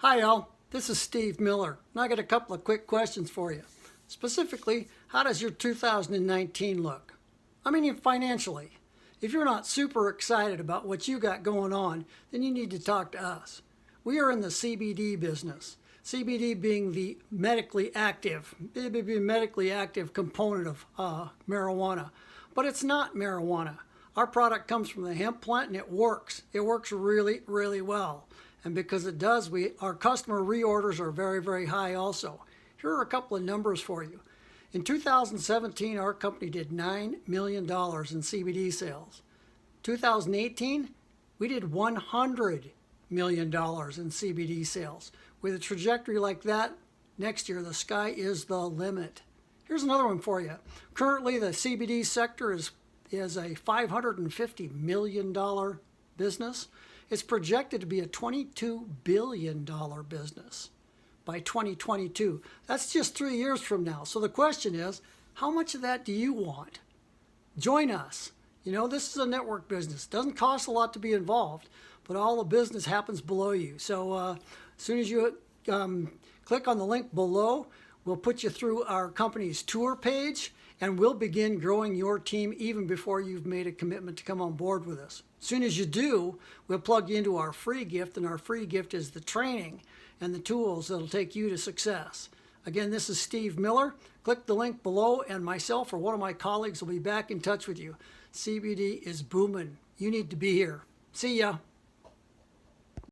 Hi all, this is Steve Miller, and I got a couple of quick questions for you. Specifically, how does your 2019 look? I mean financially. If you're not super excited about what you got going on, then you need to talk to us. We are in the CBD business. CBD being the medically active component of marijuana. But it's not marijuana. Our product comes from the hemp plant and it works. It works really, really well. And because it does, our customer reorders are very, very high also. Here are a couple of numbers for you. In 2017, our company did $9 million in CBD sales. 2018, we did $100 million in CBD sales. With a trajectory like that, next year, the sky is the limit. Here's another one for you. Currently, the CBD sector is a $550 million business. It's projected to be a $22 billion business by 2022. That's just 3 years from now. So the question is, how much of that do you want? Join us. You know, this is a network business. It doesn't cost a lot to be involved, but all the business happens below you. So as soon as you click on the link below, we'll put you through our company's tour page, and we'll begin growing your team even before you've made a commitment to come on board with us. As soon as you do, we'll plug you into our free gift, and our free gift is the training and the tools that'll take you to success. Again, this is Steve Miller. Click the link below, and myself or one of my colleagues will be back in touch with you. CBD is booming. You need to be here. See ya.